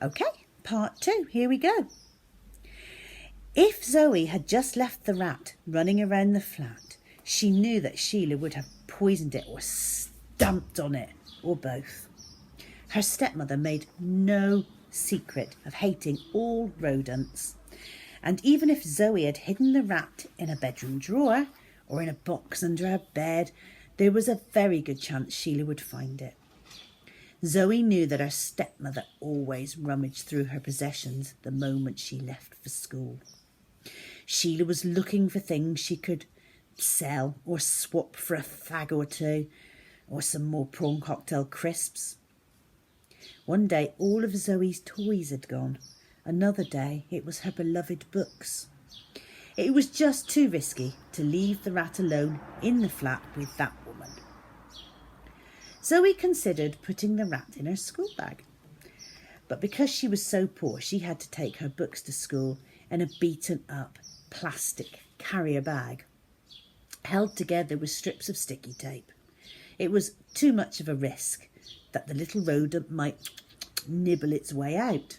Okay, part 2, here we go. If Zoe had just left the rat running around the flat, she knew that Sheila would have poisoned it or stamped on it, or both. Her stepmother made no secret of hating all rodents, and even if Zoe had hidden the rat in a bedroom drawer or in a box under her bed, there was a very good chance Sheila would find it. Zoe knew that her stepmother always rummaged through her possessions the moment she left for school. Sheila was looking for things she could sell or swap for a fag or two, or some more prawn cocktail crisps. One day all of Zoe's toys had gone. Another day it was her beloved books. It was just too risky to leave the rat alone in the flat with that woman. Zoe considered putting the rat in her school bag, but because she was so poor, she had to take her books to school in a beaten up plastic carrier bag, held together with strips of sticky tape. It was too much of a risk that the little rodent might nibble its way out.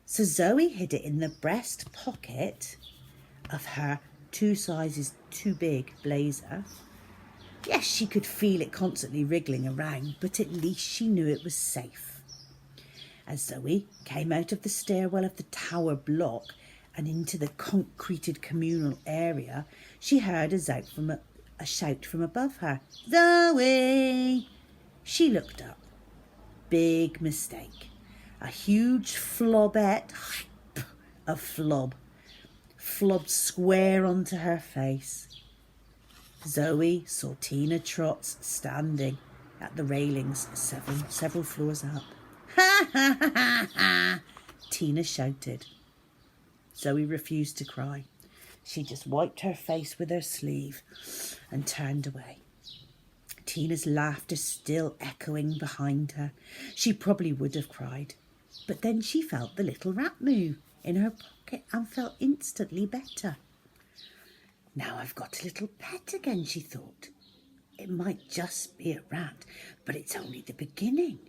So Zoe hid it in the breast pocket of her 2 sizes too big blazer. Yes, she could feel it constantly wriggling around, but at least she knew it was safe. As Zoe came out of the stairwell of the tower block and into the concreted communal area, she heard a shout from above her. "Zoe!" She looked up. Big mistake. A huge flobette of flobbed square onto her face. Zoe saw Tina Trotz standing at the railings several floors up. "Ha ha ha ha ha!" Tina shouted. Zoe refused to cry. She just wiped her face with her sleeve and turned away. Tina's laughter still echoing behind her. She probably would have cried, but then she felt the little rat move in her pocket and felt instantly better. "Now I've got a little pet again," she thought. "It might just be a rat, but it's only the beginning."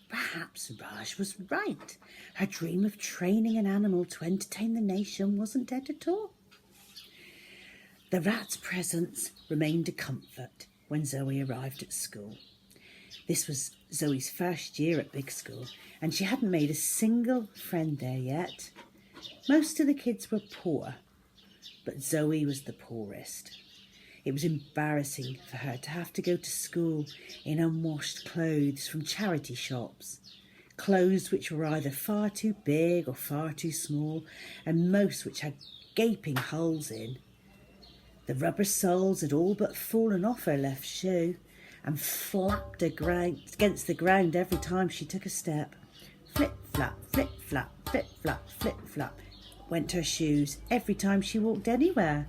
Perhaps Raj was right. Her dream of training an animal to entertain the nation wasn't dead at all. The rat's presence remained a comfort when Zoe arrived at school. This was Zoe's first year at big school, and she hadn't made a single friend there yet. Most of the kids were poor, but Zoe was the poorest. It was embarrassing for her to have to go to school in unwashed clothes from charity shops, clothes which were either far too big or far too small, and most which had gaping holes in. The rubber soles had all but fallen off her left shoe and flapped against the ground every time she took a step. Flip-flap, flip-flap, flip-flap, flip-flap went her shoes every time she walked anywhere.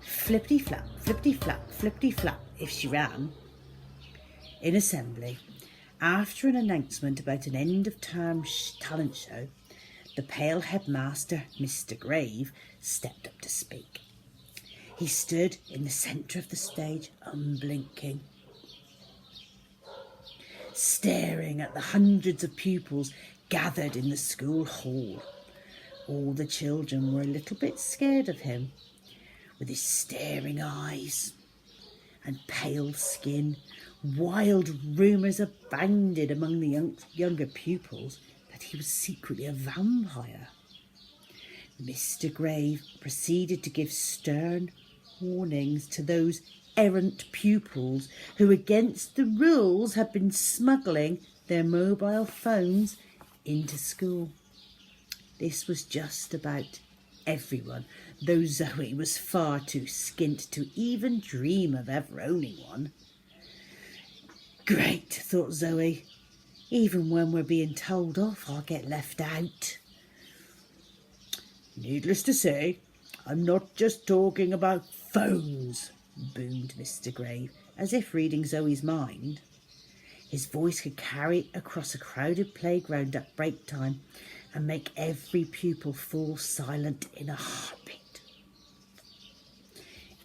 Flippity-flap, flippity-flap, flippity-flap if she ran. In assembly, after an announcement about an end-of-term talent show, the pale headmaster, Mr. Grave, stepped up to speak. He stood in the centre of the stage, unblinking, staring at the hundreds of pupils gathered in the school hall. All the children were a little bit scared of him. With his staring eyes and pale skin, wild rumours abounded among the younger pupils that he was secretly a vampire. Mr. Grave proceeded to give stern warnings to those errant pupils who, against the rules, had been smuggling their mobile phones into school. This was just about everyone, though Zoe was far too skint to even dream of ever owning one. Great, thought Zoe. Even when we're being told off, I'll get left out. Needless to say, I'm not just talking about phones, boomed Mr. Grave, as if reading Zoe's mind. His voice could carry across a crowded playground at break time and make every pupil fall silent in a heartbeat.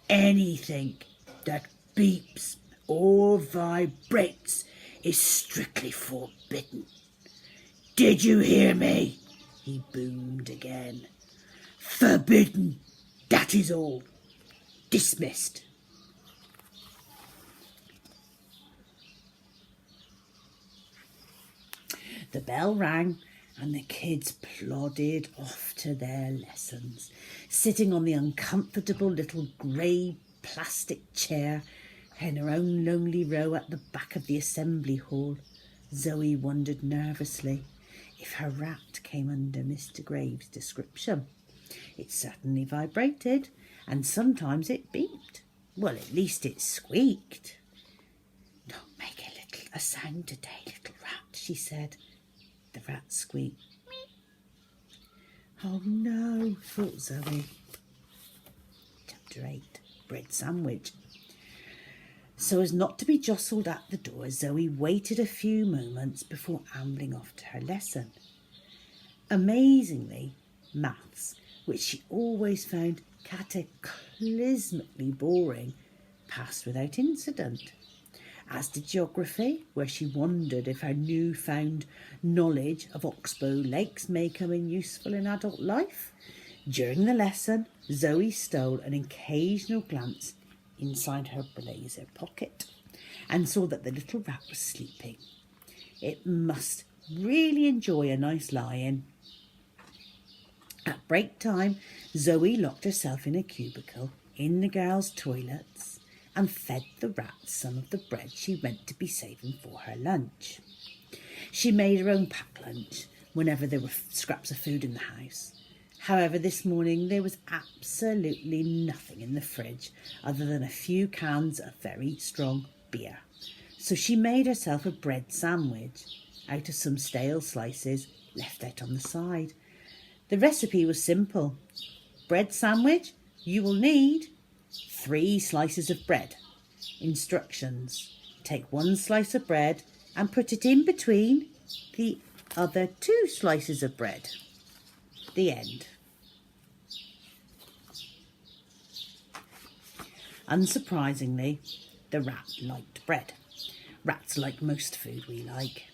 Anything that beeps or vibrates is strictly forbidden. Did you hear me? He boomed again. Forbidden. That is all. Dismissed. The bell rang and the kids plodded off to their lessons, sitting on the uncomfortable little grey plastic chair in her own lonely row at the back of the assembly hall. Zoe wondered nervously if her rat came under Mr. Graves' description. It certainly vibrated, and sometimes it beeped. Well, at least it squeaked. Don't make a sound today, little rat, she said. The rat squeaked. Oh no, thought Zoe. Chapter 8. Bread sandwich. So as not to be jostled at the door, Zoe waited a few moments before ambling off to her lesson. Amazingly, maths, which she always found cataclysmically boring, passed without incident, as did geography, where she wondered if her newfound knowledge of Oxbow Lakes may come in useful in adult life. During the lesson, Zoe stole an occasional glance inside her blazer pocket and saw that the little rat was sleeping. It must really enjoy a nice lie-in. At break time, Zoe locked herself in a cubicle in the girls' toilets and fed the rat some of the bread she meant to be saving for her lunch. She made her own packed lunch whenever there were scraps of food in the house. However, this morning there was absolutely nothing in the fridge other than a few cans of very strong beer. So she made herself a bread sandwich out of some stale slices left out on the side. The recipe was simple. Bread sandwich, you will need 3 slices of bread. Instructions: take 1 slice of bread and put it in between the other 2 slices of bread. The end. Unsurprisingly, the rat liked bread. Rats like most food we like.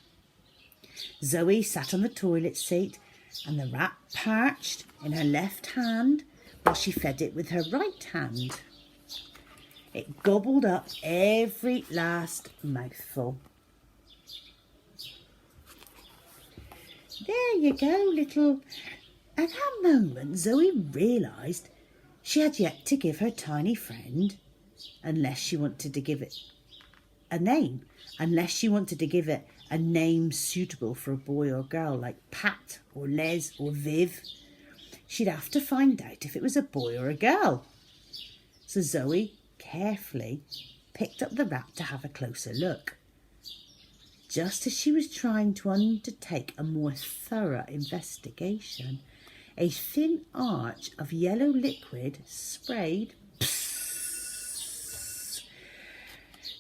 Zoe sat on the toilet seat and the rat perched in her left hand while she fed it with her right hand. It gobbled up every last mouthful. There you go, little... At that moment, Zoe realised she had yet to give her tiny friend, unless she wanted to give it a name suitable for a boy or girl, like Pat or Les or Viv. She'd have to find out if it was a boy or a girl. So Zoe carefully picked up the rat to have a closer look. Just as she was trying to undertake a more thorough investigation, a thin arch of yellow liquid sprayed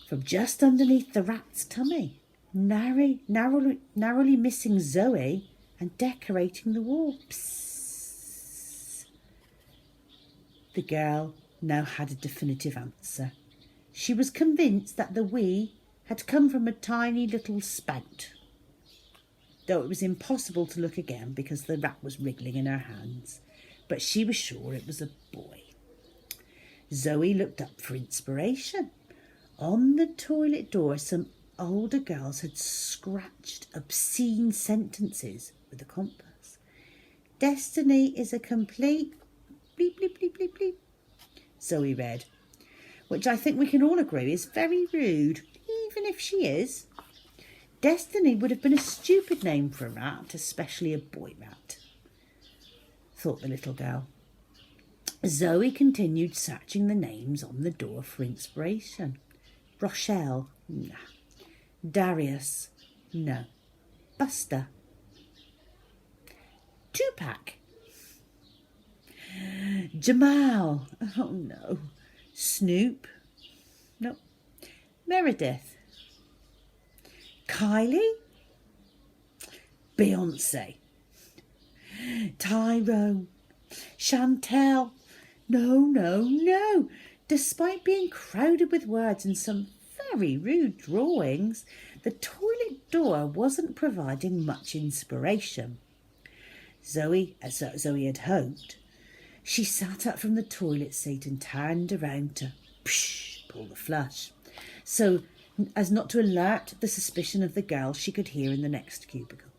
from just underneath the rat's tummy, narrowly missing Zoe and decorating the wall. Psst. The girl now had a definitive answer. She was convinced that the wee had come from a tiny little spout, though it was impossible to look again because the rat was wriggling in her hands, but she was sure it was a boy. Zoe looked up for inspiration. On the toilet door, some older girls had scratched obscene sentences with a compass. Destiny is a complete bleep, bleep, bleep, bleep, bleep, Zoe read, which I think we can all agree is very rude, even if she is. Destiny would have been a stupid name for a rat, especially a boy rat, thought the little girl. Zoe continued searching the names on the door for inspiration. Rochelle, no. Darius, no. Buster, Tupac, Jamal, oh no. Snoop, no. Meredith, Kylie, Beyonce, Tyrone, Chantel, no. Despite being crowded with words and some very rude drawings, the toilet door wasn't providing much inspiration. Zoe, as Zoe had hoped, she sat up from the toilet seat and turned around to pull the flush, so as not to alert the suspicion of the girl she could hear in the next cubicle.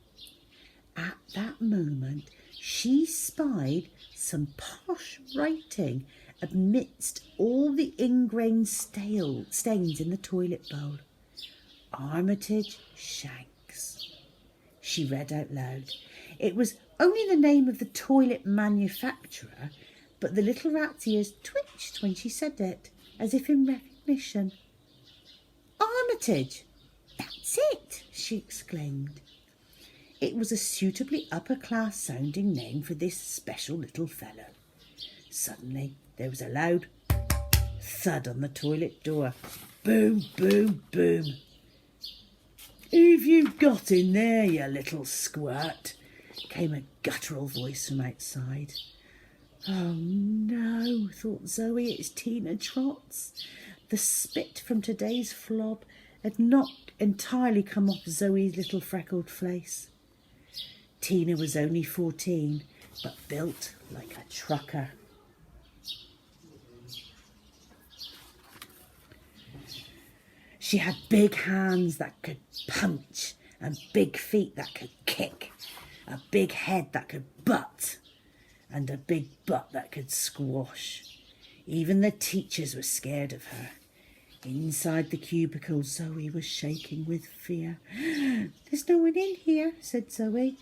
At that moment, she spied some posh writing amidst all the ingrained stains in the toilet bowl. Armitage Shanks. She read out loud. It was only the name of the toilet manufacturer, but the little rat's ears twitched when she said it, as if in recognition. Armitage! That's it, she exclaimed. It was a suitably upper-class sounding name for this special little fellow. Suddenly there was a loud thud on the toilet door. Boom, boom, boom. "Who've you got in there, you little squirt?" came a guttural voice from outside. Oh no, thought Zoe, it's Tina Trotz. The spit from today's flob had not entirely come off Zoe's little freckled face. Tina was only 14, but built like a trucker. She had big hands that could punch and big feet that could kick, a big head that could butt, and a big butt that could squash. Even the teachers were scared of her. Inside the cubicle, Zoe was shaking with fear. "There's no one in here," said Zoe.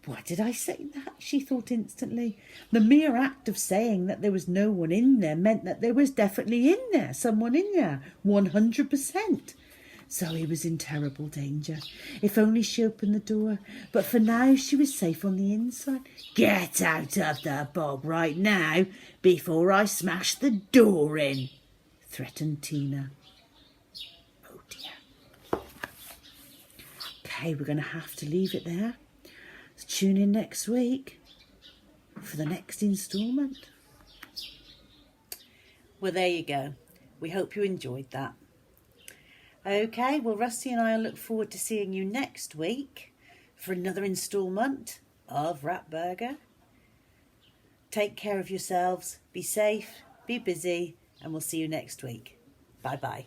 Why did I say that? She thought instantly. The mere act of saying that there was no one in there meant that there was definitely in there, someone in there, 100%. Zoe was in terrible danger. If only she opened the door. But for now she was safe on the inside. "Get out of the bog right now before I smash the door in," threatened Tina. Oh dear. Okay, we're going to have to leave it there. So tune in next week for the next instalment. Well, there you go. We hope you enjoyed that. Okay, well, Rusty and I look forward to seeing you next week for another instalment of Ratburger. Take care of yourselves, be safe, be busy, and we'll see you next week. Bye-bye.